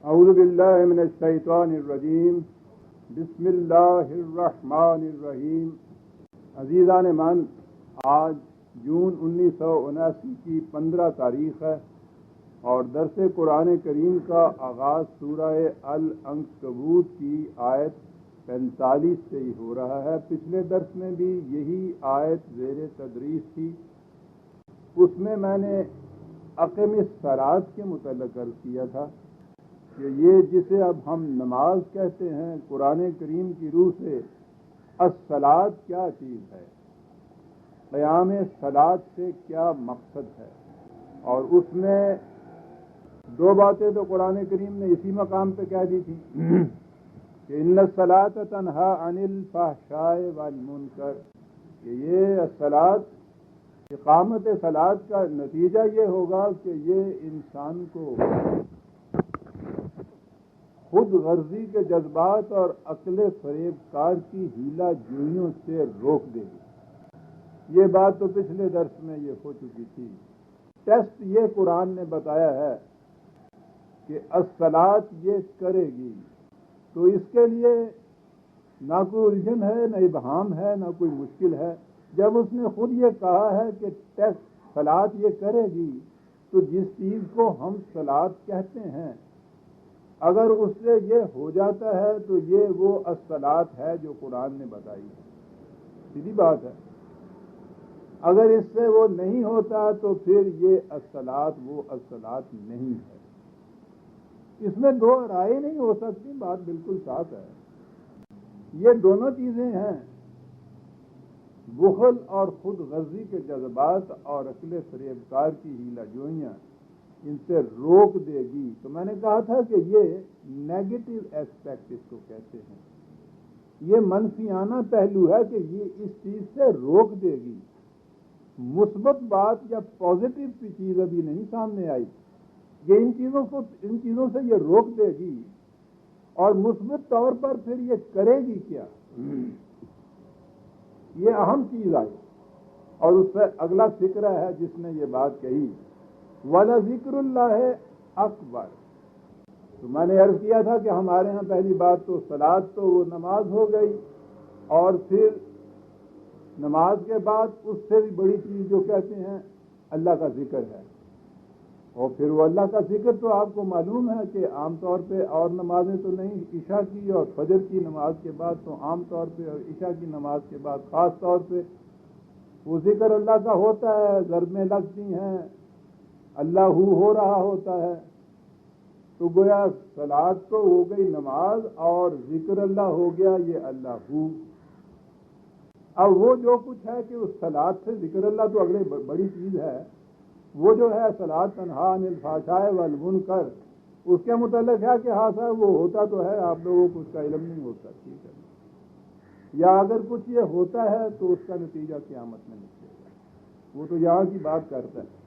اعوذ باللہ من الشیطان الرجیم بسم اللہ الرحمن الرحیم۔ عزیزان من، آج جون 1979 کی 15 تاریخ ہے اور درس قرآن کریم کا آغاز سورہ العنکبوت کی آیت 45 سے ہی ہو رہا ہے۔ پچھلے درس میں بھی یہی آیت زیر تدریس تھی۔ اس میں نے اقم الصلاۃ کے متعلق عرض کیا تھا کہ یہ جسے اب ہم نماز کہتے ہیں، قرآن کریم کی روح سے الصلاۃ کیا چیز ہے، قیام صلاۃ سے کیا مقصد ہے، اور اس میں دو باتیں تو قرآن کریم نے اسی مقام پہ کہہ دی تھی کہ ان الصلاۃ تنہی عن الفحشاء والمنکر، کہ یہ الصلاۃ، اقامت صلاۃ کا نتیجہ یہ ہوگا کہ یہ انسان کو خود غرضی کے جذبات اور عقل فریب کار کی ہیلا جوئیوں سے روک دے گی۔ یہ بات تو پچھلے درس میں یہ ہو چکی تھی۔ ٹیسٹ یہ قرآن نے بتایا ہے کہ الصلاۃ یہ کرے گی، تو اس کے لیے نہ کوئی الجھن ہے، نہ ابہام ہے، نہ کوئی مشکل ہے۔ جب اس نے خود یہ کہا ہے کہ ٹیسٹ صلاۃ یہ کرے گی، تو جس چیز کو ہم صلاۃ کہتے ہیں، اگر اس سے یہ ہو جاتا ہے تو یہ وہ الصلاۃ ہے جو قرآن نے بتائی ہے۔ سیدھی بات ہے۔ اگر اس سے وہ نہیں ہوتا تو پھر یہ الصلاۃ وہ الصلاۃ نہیں ہے۔ اس میں دو رائے نہیں ہو سکتی، بات بالکل صاف ہے۔ یہ دونوں چیزیں ہیں، بخل اور خود غرضی کے جذبات اور عقل فریب کار کی ہیلا جوئیاں، ان سے روک دے گی۔ تو میں نے کہا تھا کہ یہ نیگیٹو ایسپیکٹ اس کو کہتے ہیں، یہ منفیانہ پہلو ہے کہ یہ اس چیز سے روک دے گی۔ مثبت بات یا پازیٹو چیز ابھی نہیں سامنے آئی، یہ ان چیزوں سے یہ روک دے گی، اور مثبت طور پر پھر یہ کرے گی کیا، یہ اہم چیز آئی۔ اور اس سے اگلا فکرہ ہے جس نے یہ بات کہی، وَلَذِكْرُ اللَّهِ اکبر۔ تو میں نے عرض کیا تھا کہ ہمارے ہاں پہلی بات تو صلاۃ تو وہ نماز ہو گئی، اور پھر نماز کے بعد اس سے بھی بڑی چیز جو کہتے ہیں اللہ کا ذکر ہے۔ اور پھر وہ اللہ کا ذکر تو آپ کو معلوم ہے کہ عام طور پہ اور نمازیں تو نہیں، عشاء کی اور فجر کی نماز کے بعد تو عام طور پہ، اور عشاء کی نماز کے بعد خاص طور پہ وہ ذکر اللہ کا ہوتا ہے، ضربیں لگتی ہیں، اللہ ہو رہا ہوتا ہے۔ تو گویا صلاۃ تو ہو گئی نماز، اور ذکر اللہ ہو گیا یہ اللہ ہو۔ اب وہ جو کچھ ہے کہ اس صلاۃ سے ذکر اللہ تو اگلے بڑی چیز ہے، وہ جو ہے صلاۃ تنہی عن الفحشاء والمنکر، اس کے متعلق ہے کہ ہاں صاحب وہ ہوتا تو ہے، آپ لوگوں کو اس کا علم نہیں ہوتا، ٹھیک ہے، یا اگر کچھ یہ ہوتا ہے تو اس کا نتیجہ قیامت میں نکلے گا، وہ تو یہاں کی بات کرتا ہے۔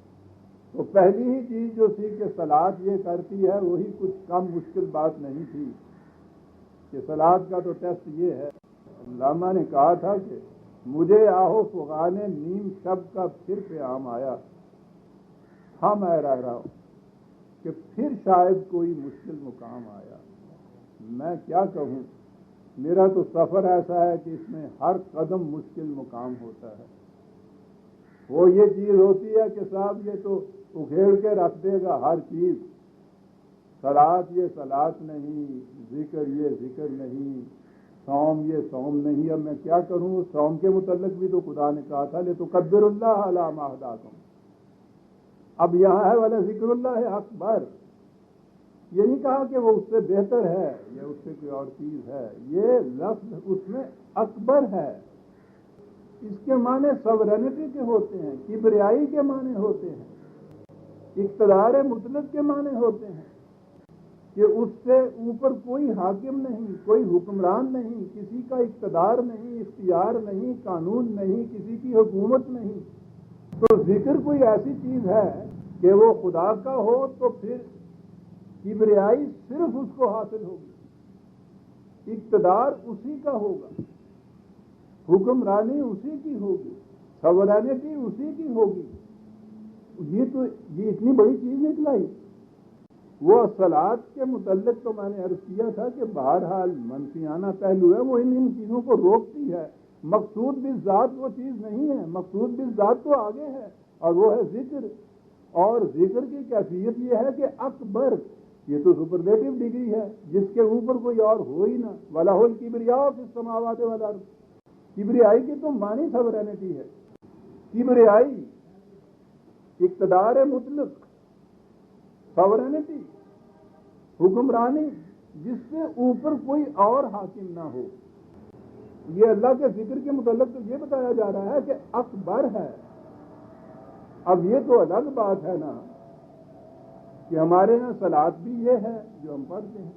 تو پہلی ہی چیز جو تھی کہ صلاۃ یہ کرتی ہے، وہی کچھ کم مشکل بات نہیں تھی کہ صلاۃ کا تو ٹیسٹ یہ ہے۔ علامہ نے کہا تھا کہ مجھے آہو فغان نیم شب کا پھر پیام آیا، ہاں میں رہ رہا ہوں کہ پھر شاید کوئی مشکل مقام آیا۔ میں کیا کہوں، میرا تو سفر ایسا ہے کہ اس میں ہر قدم مشکل مقام ہوتا ہے۔ وہ یہ چیز ہوتی ہے کہ صاحب یہ تو اکھیڑ کے رکھ دے گا ہر چیز، صلاۃ یہ صلاۃ نہیں، ذکر یہ ذکر نہیں، صوم یہ صوم نہیں۔ اب میں کیا کروں، صوم کے متعلق بھی تو خدا نے کہا تھا لِتُكَبِّرُوا اللَّهَ عَلَىٰ مَا هَدَاكُمْ۔ اب یہاں ہے وَلَذِكْرُ اللَّهِ اکبر، یہ نہیں کہا کہ وہ اس سے بہتر ہے یا اس سے کوئی اور چیز ہے، یہ لفظ اس میں اکبر ہے۔ اس کے معنی سورینٹی کے ہوتے ہیں، کبریائی کے معنی ہوتے ہیں، اقتدار مطلق کے معنی ہوتے ہیں، کہ اس سے اوپر کوئی حاکم نہیں، کوئی حکمران نہیں، کسی کا اقتدار نہیں، اختیار نہیں، قانون نہیں، کسی کی حکومت نہیں۔ تو ذکر کوئی ایسی چیز ہے کہ وہ خدا کا ہو تو پھر کبریائی صرف اس کو حاصل ہوگی، اقتدار اسی کا ہوگا، حکمرانی اسی کی ہوگی، سورینٹی اسی کی ہوگی۔ یہ اتنی بڑی چیز نکلائی۔ وہ صلاۃ کے متعلق تو میں نے عرض کیا تھا کہ بہرحال منفیانہ پہلو ہے، وہ ان چیزوں کو روکتی ہے. مقصود بالذات وہ چیز نہیں ہے، مقصود بالذات تو آگے ہے، اور وہ ہے ذکر. اور ذکر کی کیفیت یہ ہے کہ اکبر، یہ تو سپرلیٹو ڈگری ہے جس کے اوپر کوئی اور ہو ہی نہ. وَلَهُ الْكِبْرِيَاءُ فِي السَّمَاوَاتِ وَالْأَرْضِ. کبریائی کی تو معنی سوورینٹی ہے. کبریائی اقتدار مطلق، سوورینٹی، حکمرانی جس سے اوپر کوئی اور حاکم نہ ہو. یہ اللہ کے ذکر کے متعلق تو یہ بتایا جا رہا ہے کہ اکبر ہے. اب یہ تو الگ بات ہے نا کہ ہمارے یہاں صلاۃ بھی یہ ہے جو ہم پڑھتے ہیں،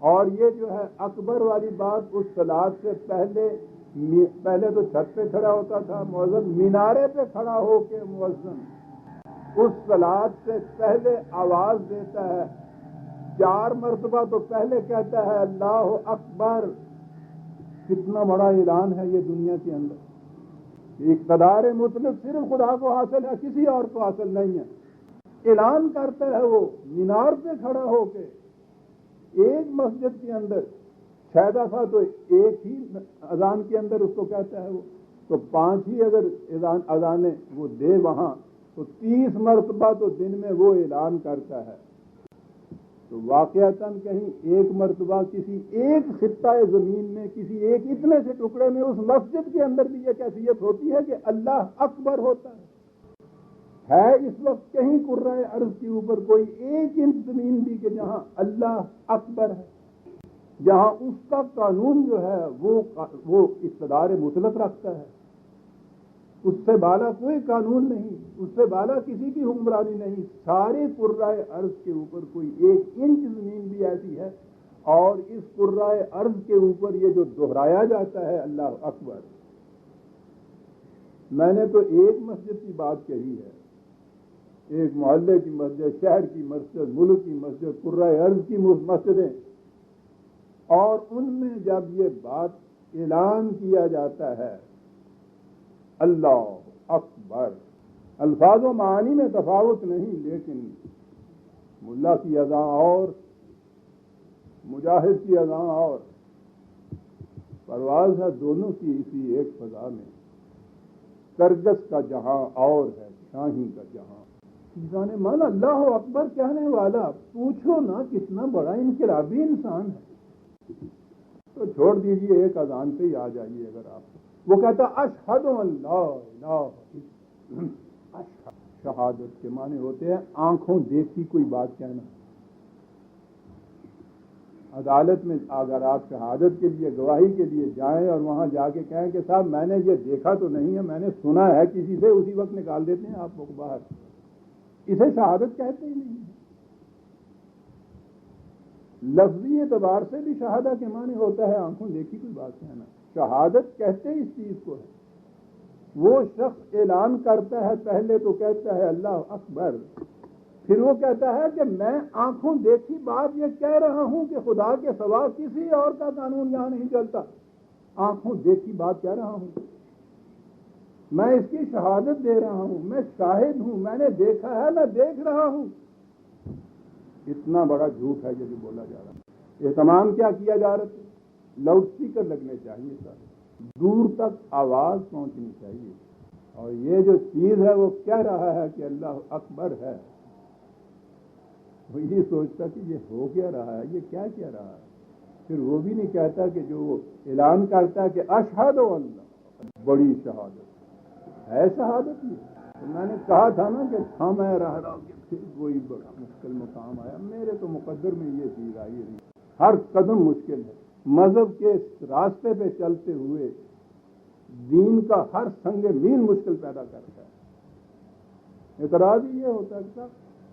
اور یہ جو ہے اکبر والی بات اس صلاۃ سے پہلے تو چھت پہ کھڑا ہوتا تھا مؤذن، مینارے پہ کھڑا ہو کے مؤذن اس صلاۃ سے پہلے آواز دیتا ہے. 4 مرتبہ تو پہلے کہتا ہے اللہ اکبر. کتنا بڑا اعلان ہے یہ دنیا کے اندر. اقتدار مطلق صرف خدا کو حاصل ہے، کسی اور کو حاصل نہیں ہے. اعلان کرتا ہے وہ مینار پہ کھڑا ہو کے ایک مسجد کے اندر. 6 دفعہ تو ایک ہی اذان کے اندر اس کو کہتا ہے وہ، تو 5 ہی اگر اذانیں وہ دے وہاں تو 30 مرتبہ تو دن میں وہ اعلان کرتا ہے. تو واقعتاً کہیں ایک مرتبہ کسی ایک خطہ زمین میں کسی ایک اتنے سے ٹکڑے میں اس مسجد کے اندر بھی یہ کیفیت ہوتی ہے کہ اللہ اکبر ہوتا ہے. اس وقت کہیں قرۂ ارض کے اوپر کوئی ایک انچ زمین بھی کہ جہاں اللہ اکبر ہے، جہاں اس کا قانون جو ہے وہ اقتدار مطلق رکھتا ہے. اس سے بالا کوئی قانون نہیں، اس سے بالا کسی کی حکمرانی نہیں. سارے قرۂ ارض کے اوپر کوئی ایک انچ زمین بھی ایسی ہے، اور اس قرۂ ارض کے اوپر یہ جو دہرایا جاتا ہے اللہ اکبر. میں نے تو ایک مسجد کی بات کہی ہے، ایک محلے کی مسجد، شہر کی مسجد، ملک کی مسجد، قرۂ ارض کی مسجدیں. اور ان میں جب یہ بات اعلان کیا جاتا ہے اللہ اکبر، الفاظ و معانی میں تفاوت نہیں، لیکن ملا کی اذان اور مجاہد کی اذان اور پرواز ہے دونوں کی اسی ایک فضا میں. کرگس کا جہاں اور ہے شاہی کا جہاں. انسان من اللہ اکبر کہنے والا پوچھو نا کتنا بڑا انقلابی انسان ہے. تو چھوڑ دیجئے ایک اذان پہ ہی آ جائیے. اگر آپ وہ کہتا اشہد ان لا الہ اشہد، شہادت کے معنی ہوتے ہیں آنکھوں دیکھی کوئی بات کہنا. عدالت میں اگر آپ شہادت کے لیے گواہی کے لیے جائیں اور وہاں جا کے کہیں کہ صاحب میں نے یہ دیکھا تو نہیں ہے، میں نے سنا ہے کسی سے، اسی وقت نکال دیتے ہیں آپ کو باہر. اسے شہادت کہتے ہی نہیں. لفظی اعتبار سے بھی شہادت کے معنی ہوتا ہے آنکھوں دیکھی کوئی بات کہنا. شہادت کہتے اس چیز کو ہے. وہ شخص اعلان کرتا ہے، پہلے تو کہتا ہے اللہ اکبر، پھر وہ کہتا ہے کہ میں آنکھوں دیکھی بات یہ کہہ رہا ہوں کہ خدا کے سوا کسی اور کا قانون یہاں نہیں چلتا. آنکھوں دیکھی بات کہہ رہا ہوں، میں اس کی شہادت دے رہا ہوں، میں شاہد ہوں، میں نے دیکھا ہے، میں دیکھ رہا ہوں. اتنا بڑا جھوٹ ہے یہ جو بولا جا رہا ہے. اہتمام کیا کیا جا رہا ہے؟ لاؤڈ اسپیکر لگنے چاہیے سر، دور تک آواز پہنچنی چاہیے. اور یہ جو چیز ہے وہ کہہ رہا ہے کہ اللہ اکبر ہے، وہ یہ سوچتا کہ یہ ہو کیا رہا ہے، یہ کیا کہہ رہا ہے. پھر وہ بھی نہیں کہتا کہ جو وہ اعلان کرتا ہے کہ اشہد اللہ، بڑی شہادت ہے. شہادت یہ تو میں نے کہا تھا نا کہ میں رہ رہا ہوں کہ پھر کوئی بڑا مشکل مقام آیا. میرے تو مقدر میں یہ چیز آئی نہیں. ہر قدم مشکل ہے. مذہب کے راستے پہ چلتے ہوئے دین کا ہر سنگ مین مشکل پیدا کرتا ہے. اعتراض ہی یہ ہوتا ہے.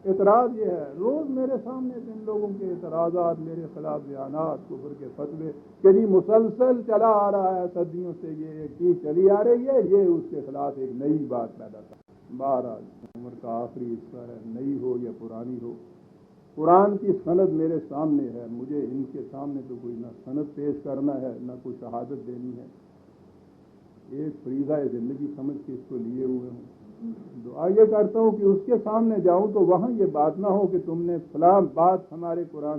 اعتراض یہ ہے، روز میرے سامنے جن لوگوں کے اعتراضات، میرے خلاف بیانات، کفر کے فتوے کہ جی مسلسل چلا آ رہا ہے صدیوں سے، یہ ایک چیز چلی آ رہی ہے، یہ اس کے خلاف ایک نئی بات پیدا کرتا ہے. بہرحال عمر کا آخری حصہ ہے، نئی ہو یا پرانی ہو، قرآن کی سند میرے سامنے ہے. مجھے ان کے سامنے تو کوئی نہ سند پیش کرنا ہے نہ کوئی شہادت دینی ہے. ایک فریضہ زندگی سمجھ کے اس کو لیے ہوئے ہوں. دعا یہ کرتا ہوں کہ اس کے سامنے جاؤں تو وہاں یہ بات نہ ہو کہ تم نے فلاں بات ہمارے قرآن